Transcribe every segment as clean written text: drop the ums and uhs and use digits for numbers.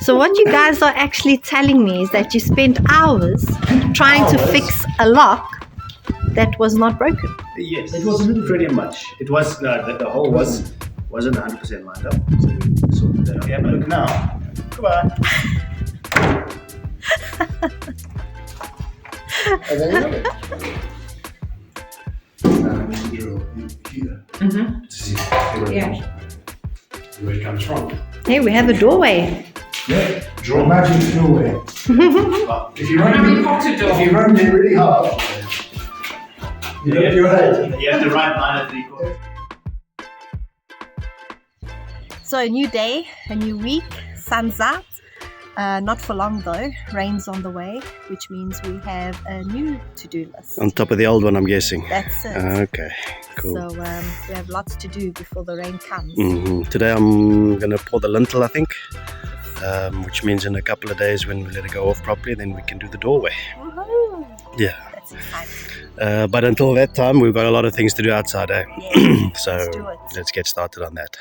So what you guys are actually telling me is that you spent hours trying to fix a lock that was not broken. Yes, it was pretty much. It was the hole wasn't 100% lined up, so we sorted that out. Yeah, but look now. Goodbye. And then you have it. Now we can drill here to see where it comes from. Hey, we have a doorway. Yeah, draw magic doorway. Well, if you run it really hard, you have your head. You have the right line at 3/4. So a new day, a new week, sun's out. Not for long though, rain's on the way, which means we have a new to-do list. On top of the old one, I'm guessing. That's it. Okay, cool. So we have lots to do before the rain comes. Today I'm going to pour the lintel, I think, which means in a couple of days when we let it go off properly, then we can do the doorway. Woohoo! Yeah. That's exciting. But until that time, we've got a lot of things to do outside, eh? Yeah, So let's do it. let's get started on that.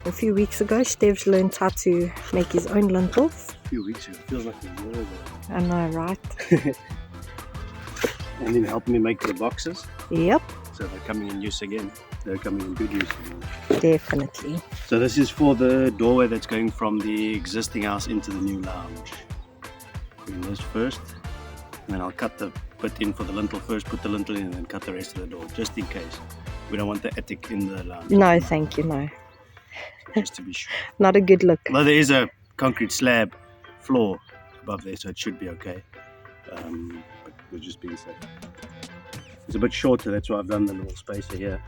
A few weeks ago, Stev's learned how to make his own lintels. A few weeks ago, feels like a year ago. I know, right? And then help me make the boxes. Yep, So they're coming in use again. They're coming in good use again. definitely. So this is for the doorway that's going from the existing house into the new lounge. Doing this first, and then I'll cut the bit in for the lintel first, put the lintel in, and then cut the rest of the door, just in case. We don't want the attic in the lounge. No, thank you, no. Just to be sure. Not a good look. Well, there is a concrete slab floor above there, so it should be okay. But we're just being safe. It's a bit shorter, that's why I've done the little spacer here.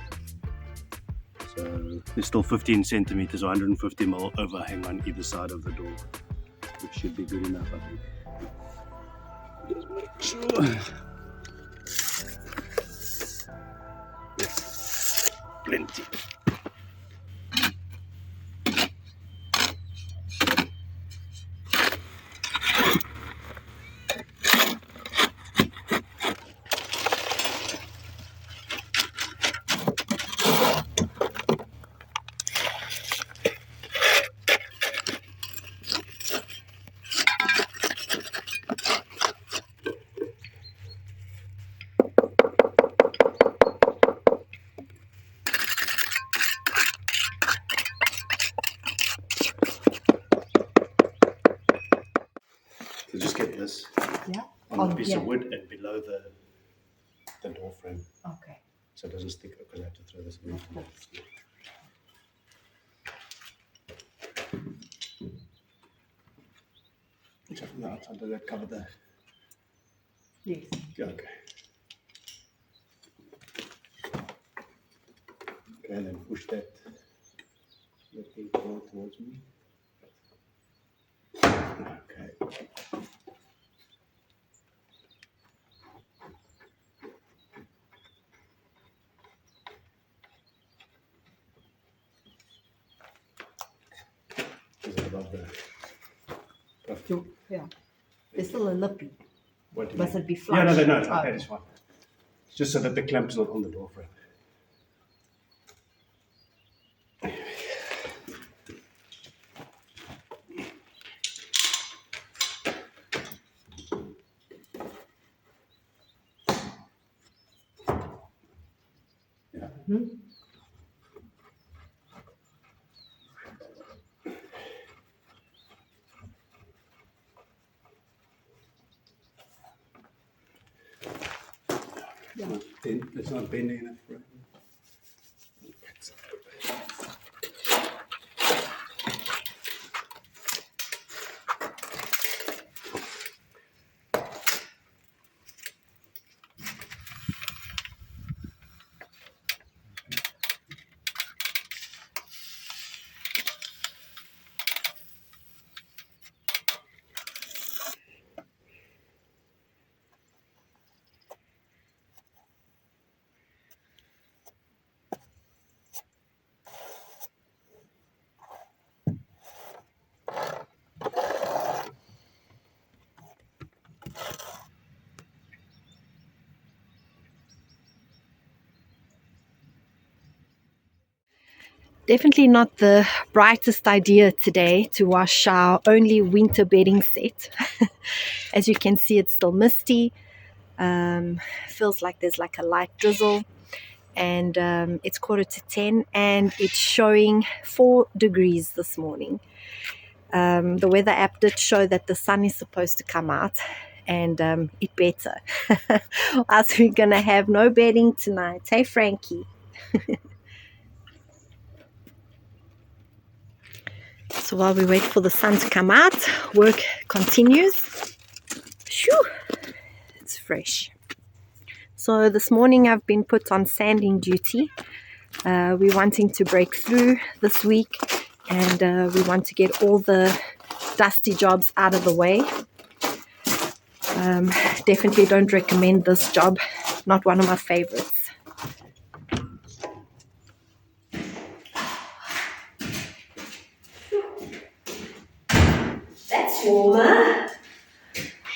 So there's still 15 centimeters or 150 mil overhang on either side of the door, which should be good enough, I think. Just make sure. Yes. Plenty. So just get this on a piece of wood and below the door frame, Okay. so it doesn't stick, because I have to throw this in. Which from the outside, does that cover the? Yes. Yeah, okay. Okay, and then push that thing forward towards me. Okay. Is it above the? Yeah. There's still a lippy. What do you Must mean? it be flush? Yeah, no, it's Oh. okay, it's fine. Just so that the clamp's not on the door frame. Yeah. It's not bending enough, right? Definitely not the brightest idea today to wash our only winter bedding set. As you can see, it's still misty. Feels like there's like a light drizzle, and it's 9:45 and it's showing 4 degrees this morning. The weather app did show that the sun is supposed to come out, and it better. Else we're gonna have no bedding tonight. Hey, Frankie. So while we wait for the sun to come out, work continues. Shoo, it's fresh. So this morning I've been put on sanding duty. We're wanting to break through this week, and we want to get all the dusty jobs out of the way. Definitely don't recommend this job. Not one of my favorites. That's warmer.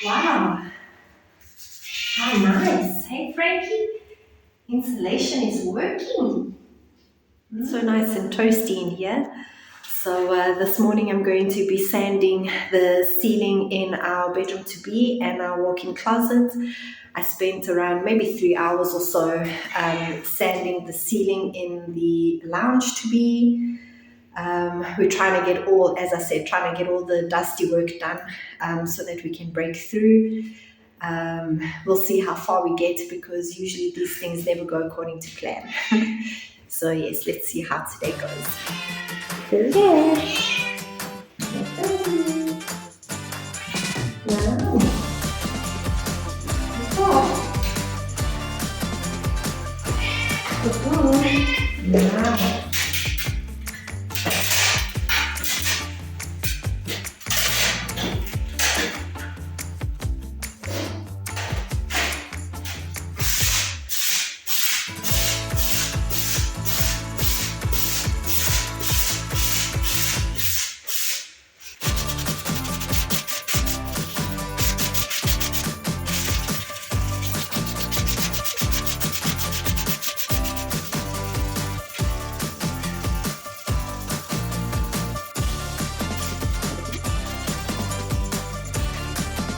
Wow. How nice. Hey, Frankie. Insulation is working. It's so nice and toasty in here. So this morning I'm going to be sanding the ceiling in our bedroom to be and our walk-in closet. I spent around maybe 3 hours or so sanding the ceiling in the lounge to be. We're trying to get all, as I said, trying to get all the dusty work done so that we can break through. We'll see how far we get, because usually these things never go according to plan. So yes, let's see how today goes. Here we go. Wow.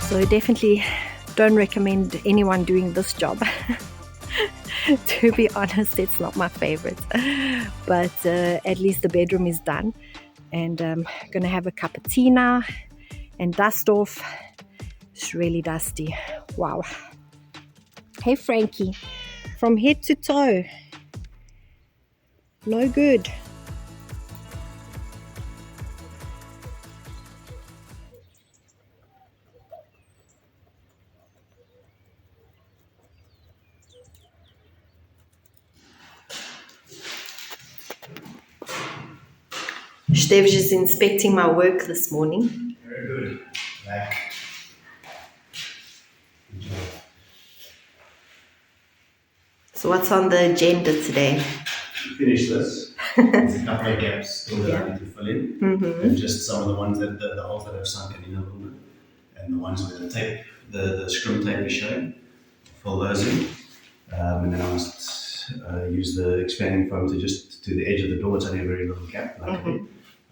So definitely don't recommend anyone doing this job. To be honest, it's not my favorite. But at least the bedroom is done. And I'm going to have a cup of tea now and dust off. It's really dusty. Wow. Hey, Frankie. From head to toe. No good. Stevj is inspecting my work this morning. Very good. Back. So what's on the agenda today? Finish this. There's a couple of gaps still that I need to fill in. And just some of the ones that the holes that have sunken in a little bit. And the ones where the tape, the scrim tape is showing. Fill those in. And then I must use the expanding foam to just to the edge of the door. It's only a very little gap.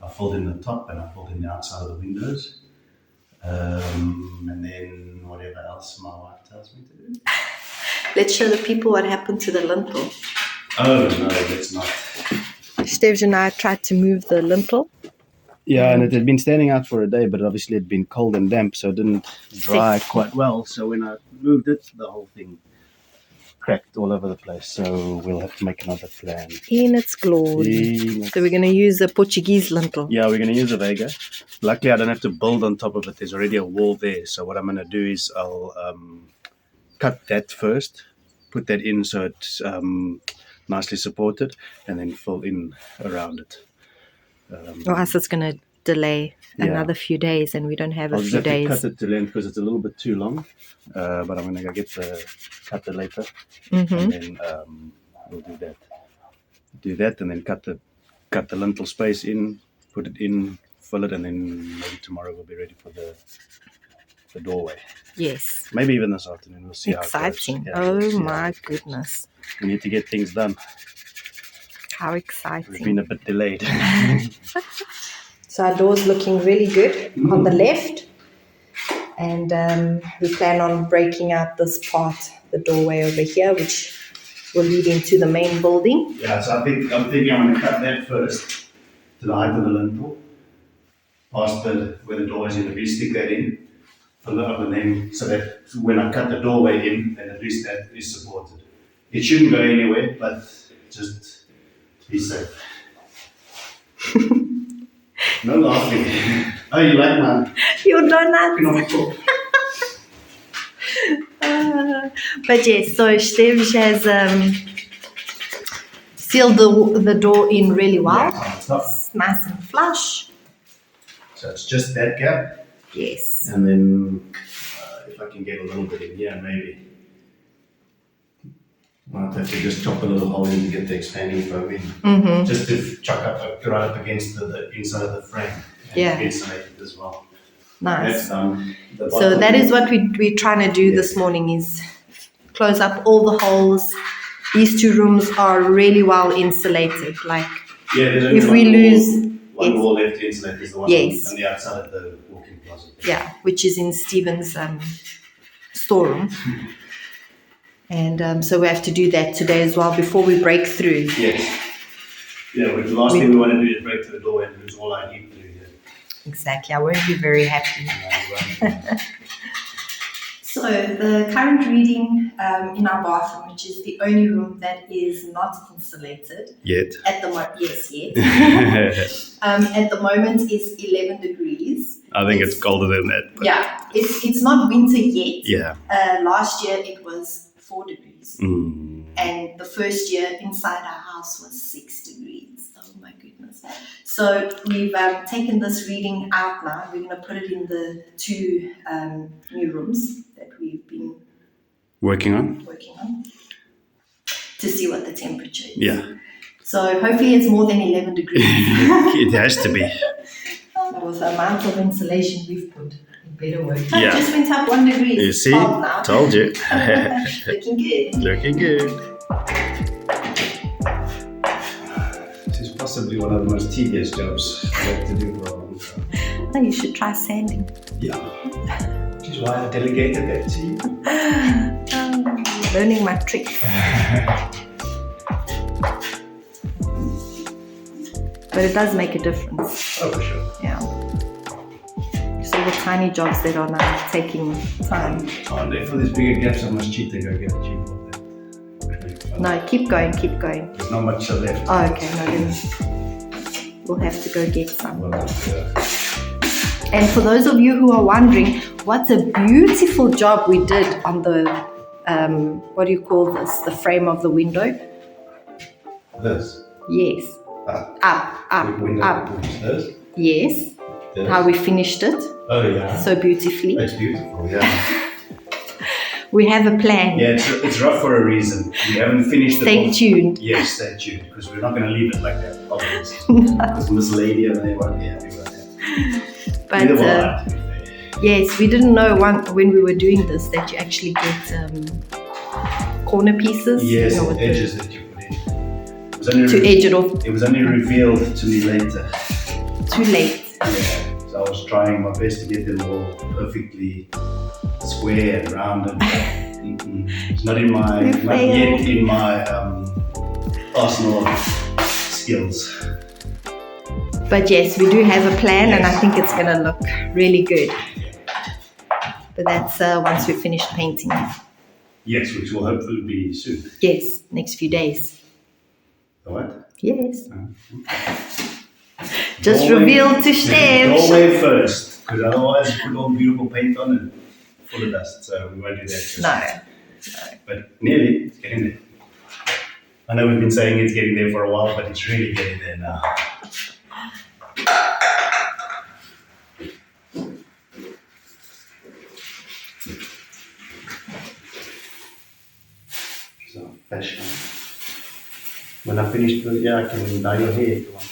I filled in the top and I filled in the outside of the windows. And then whatever else my wife tells me to do. Let's show the people what happened to the lintel. Oh, no, that's not. Stevj and I tried to move the lintel. Yeah, and it had been standing out for a day, but obviously it had been cold and damp, so it didn't dry quite well. So when I moved it, the whole thing cracked all over the place. So we'll have to make another plan. In its glory. So we're going to use a Portuguese lintel. Yeah, we're going to use a Vega. Luckily, I don't have to build on top of it. There's already a wall there. So what I'm going to do is I'll cut that first, put that in so it's nicely supported, and then fill in around it. Or else it's going to delay another few days, and we don't have a few days. I'll just cut it to length because it's a little bit too long. But I'm going to go get the cutter later, and then we'll do that. Do that, and then cut the lintel space in, put it in, fill it, and then maybe tomorrow we'll be ready for the doorway. Yes. Maybe even this afternoon. We'll see Exciting. how it goes. Oh my goodness. We need to get things done. How We've exciting. been a bit delayed. So our door's looking really good on the left. And we plan on breaking out this part, the doorway over here, which will lead into the main building. Yeah, so I'm thinking I'm going to cut that first to the height of the lintel, past where the door is in, we stick that in, and then so that when I cut the doorway in, then at least that is supported. It shouldn't go anywhere, but just be safe. No laughing. Oh, you like mine? Your donuts. Economical. But yes, so Steve has sealed the door in really well. Yeah, it's not. It's nice and flush. So it's just that gap, Yes. and then if I can get a little bit in here, maybe. Might have to just chop a little hole in to get the expanding foam in. Just to chuck up right up against the inside of the frame. And insulate it as well. Nice. That's done. So that is what we're trying to do this morning, is close up all the holes. These two rooms are really well insulated. Like, there's if we lose one wall left to insulate is the one on the outside of the walk-in closet. Yeah, which is in Stephen's storeroom. And so we have to do that today as well before we break through. Yes. Yeah, the last thing we want to do is break through the door and lose all our heat through here. Exactly, I won't be very happy. So the current reading in our bathroom, which is the only room that is not insulated. Yet. At the moment, yes, yet. At the moment is 11 degrees. I think it's colder than that. But yeah, it's not winter yet. Yeah. Last year it was 4 degrees. Mm. And the first year inside our house was 6 degrees. Oh my goodness. So we've taken this reading out now. We're going to put it in the two new rooms that we've been working on to see what the temperature is. Yeah. So hopefully it's more than 11 degrees. It has to be. With the amount of insulation we've put, it better work. Yeah. It just went up 1 degree. You see? Now. Told you. Looking good. Looking good. This is possibly one of the most tedious jobs I have to do for a long time. Oh, you should try sanding. Yeah. Which is why I delegated that to you. Learning my tricks. But it does make a difference. Oh, for sure. Yeah. So the tiny jobs that are now taking time. Oh, and if there's bigger gaps, I must cheat and go get a cheap one. No, keep going. There's not much left. Oh, okay. No, then we'll have to go get some. Well, And for those of you who are wondering, what a beautiful job we did on the, what do you call this? The frame of the window? this. Yes. Up. This. Yes. This. How we finished it Oh, yeah. so beautifully. It's beautiful, yeah. We have a plan. Yeah, it's rough for a reason. We haven't finished it. Stay tuned. Yes, stay tuned, because we're not going to leave it like that, obviously. Because Miss Lady over there won't be happy with that. But Neither will I, to be fair. yes, we didn't know when we were doing this that you actually get corner pieces. Yes, you know, with edges that you put in. It was only to edge it off. It was only revealed to me later. Too late. Yeah, so I was trying my best to get them all perfectly square and round and it's not yet in my arsenal of skills. But yes, we do have a plan, and I think it's going to look really good. But that's once we finish painting. Yes, which will hopefully be soon. Yes, next few days. The what? Yes. Okay. Just reveal to Steph. Doorway first, because otherwise you put all beautiful paint on and full of dust, so we won't do that just yet. No. But nearly, it's getting there. I know we've been saying it's getting there for a while, but it's really getting there now. So, fashion. When I finish, yeah, I can dye your hair if you want.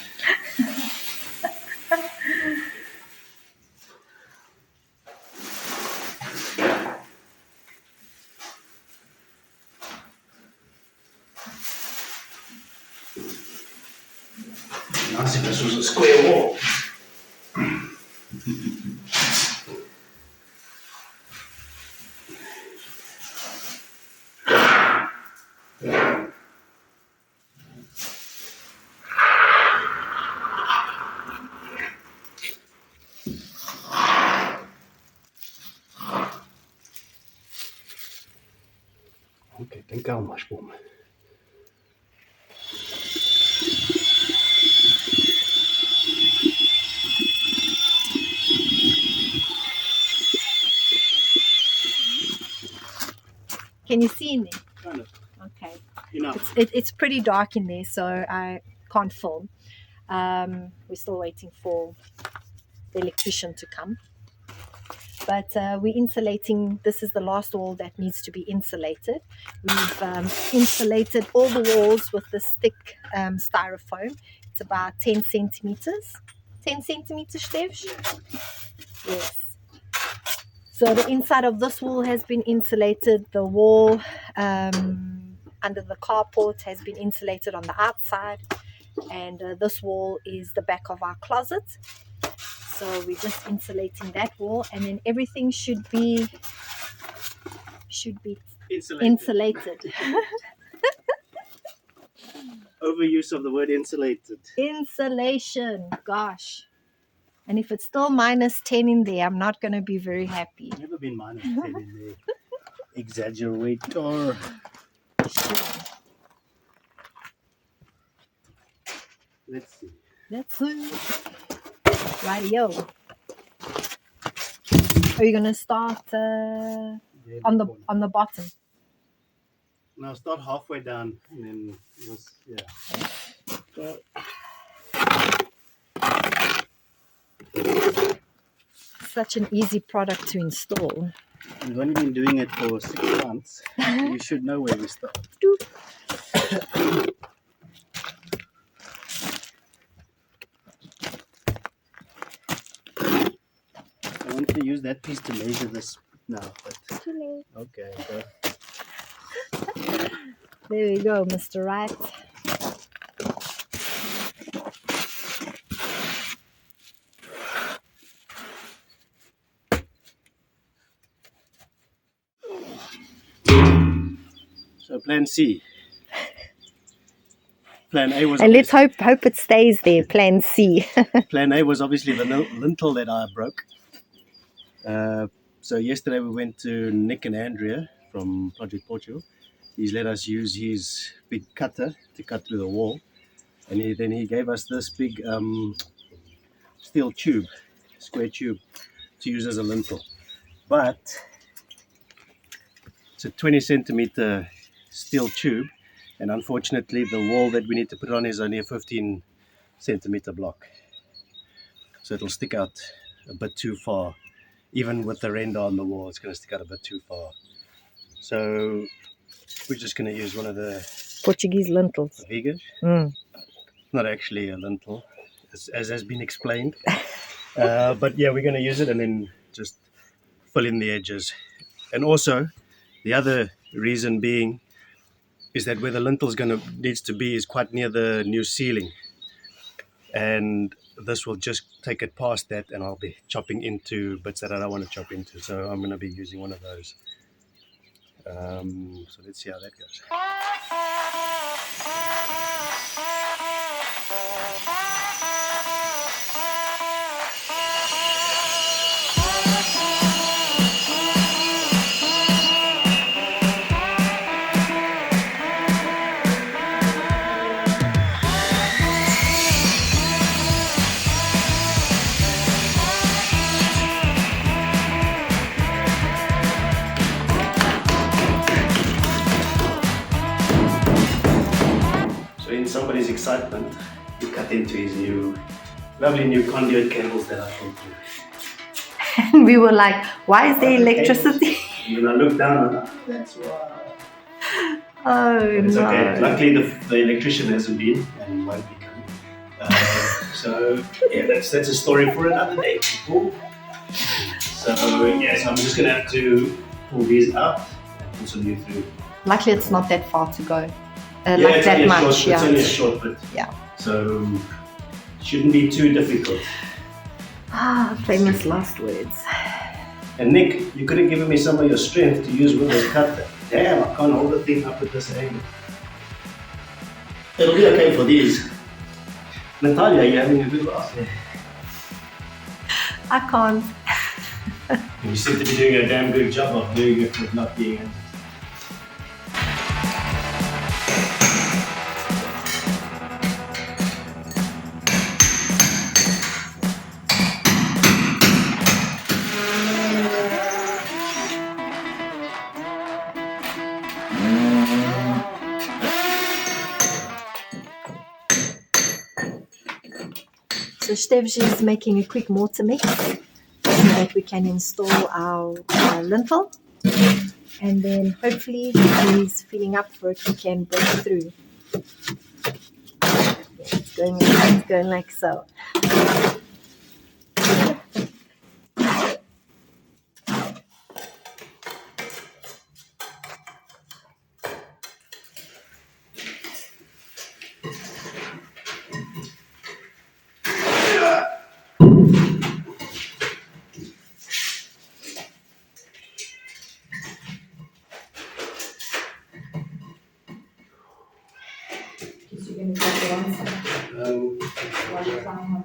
Nice if this was a square wall. Okay, tem calma, espuma. Can you see in there? Kind of. Okay. Enough. It's pretty dark in there, so I can't film. We're still waiting for the electrician to come. But we're insulating. This is the last wall that needs to be insulated. We've insulated all the walls with this thick styrofoam. It's about 10 centimeters. 10 centimeters, Stevs? Yes. So the inside of this wall has been insulated. The wall under the carport has been insulated on the outside. And this wall is the back of our closet. So we're just insulating that wall, and then everything should be insulated. Overuse of the word insulated. Insulation, gosh. And if it's still minus 10 in there, I'm not going to be very happy. Never been minus 10 in there. Exaggerator. Sure. Let's see. Let's see. Rightio. Are you going to start on the bottom? Now start halfway down and then Okay. Such an easy product to install. We've only been doing it for 6 months. You should know where we start. I want to use that piece to measure this now, but okay. So. There we go, Mr. Right. So plan C. Plan A was. And let's hope it stays there. Plan C. Plan A was obviously the lintel that I broke. So yesterday we went to Nick and Andrea from Portugal. He's let us use his big cutter to cut through the wall, and then he gave us this big steel tube, square tube, to use as a lintel. But it's a 20 centimeter steel tube, and unfortunately the wall that we need to put on is only a 15 centimeter block, so it'll stick out a bit too far. Even with the render on the wall, it's going to stick out a bit too far. So we're just going to use one of the Portuguese lintels. Vigas. Not actually a lintel, as has been explained. But yeah, we're going to use it and then just fill in the edges. And also, the other reason being is that where the lintel needs to be is quite near the new ceiling. And this will just take it past that, and I'll be chopping into bits that I don't want to chop into. So I'm going to be using one of those. So let's see how that goes. Somebody's excitement, he cut into his lovely new conduit cables that I thought through. And we were like, why is there electricity? And when I looked down, I'm like, that's why. Oh, it's no. okay. Luckily, the electrician hasn't been and won't be coming. So, yeah, that's a story for another day, people. So, yes, I'm just going to have to pull these out and put some new through. Luckily, it's not that far to go. Yeah, like it's that only much. It's only a short bit. Yeah. So Shouldn't be too difficult. Famous last words. And Nick, you could have given me some of your strength to use with this cutter. Damn, I can't hold the thing up at this angle. It'll be okay for these. Natalia, you're having a good laugh there. I can't. You seem to be doing a damn good job of doing it with not being able. So Stevji is making a quick mortar mix so that we can install our lintel, and then hopefully if he's filling up for it, we can break through. It's going like so. You're going to take the one side. One ply.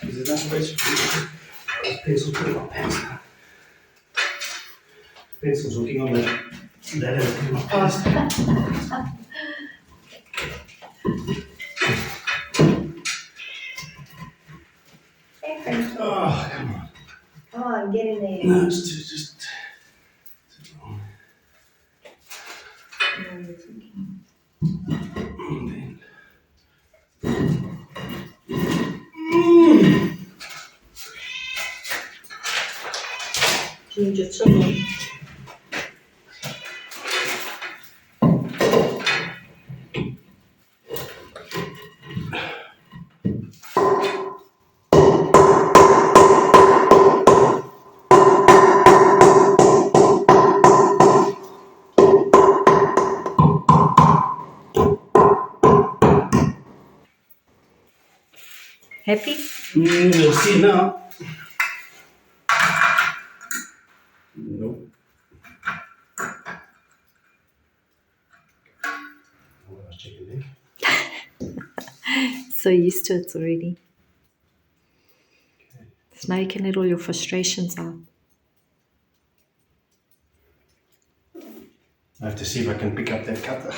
Is it that space for pencil put my pants now? Pencil's hooking on that in my pants. Hey, Frankie. Oh, come on. Oh, I'm getting there. No, it's just too long. Do you need your chisel? Happy? We'll see now. Nope. I was checking Nick. So used to it already. So now you can let all your frustrations out. I have to see if I can pick up that cutter.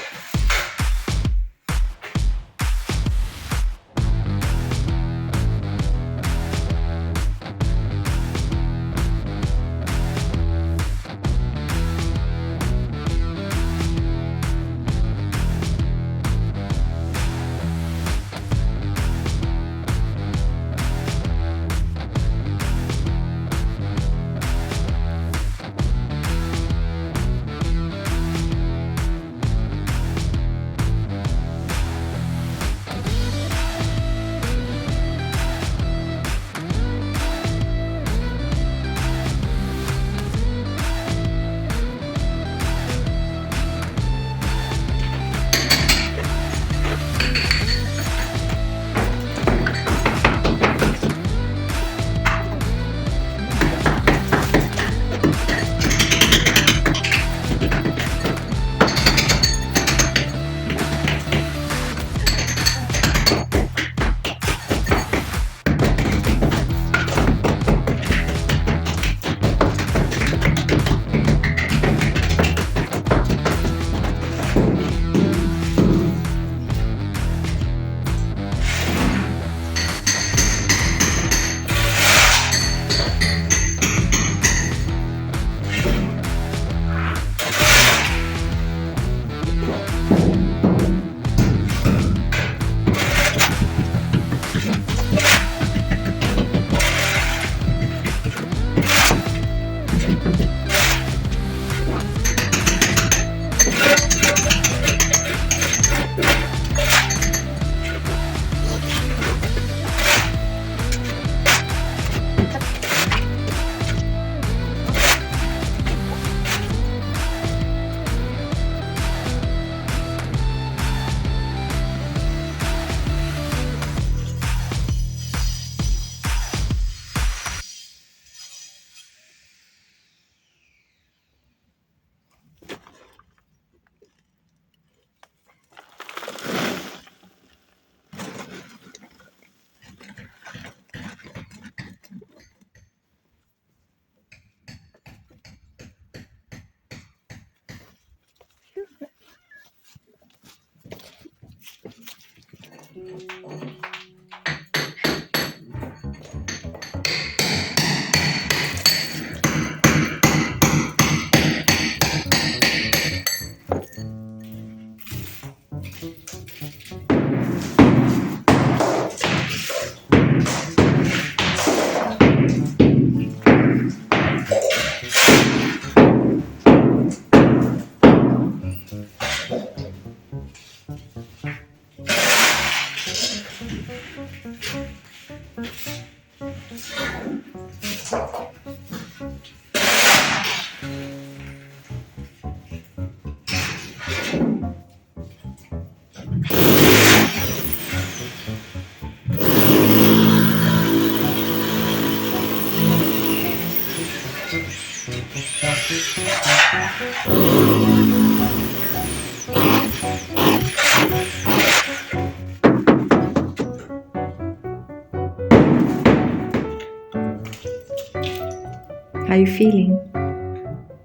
How are you feeling?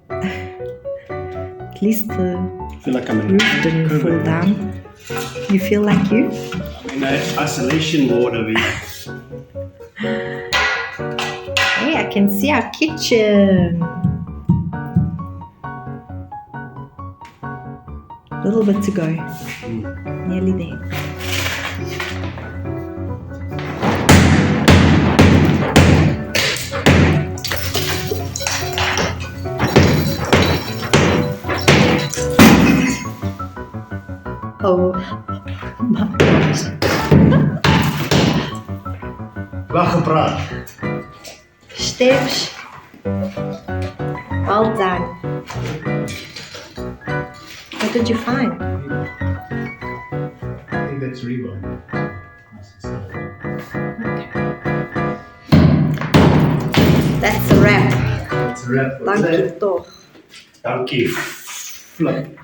At least the I feel like I'm in roof didn't fall COVID. down. You feel like you? I'm in an isolation ward over here. Hey, I can see our kitchen. A little bit to go. Nearly there. Oh my gosh. Wel gepraat. Steps. Well done. What did you find? I think that's reborn. That's a wrap. That's a wrap for Dankie today. toch. Dankie. Flip.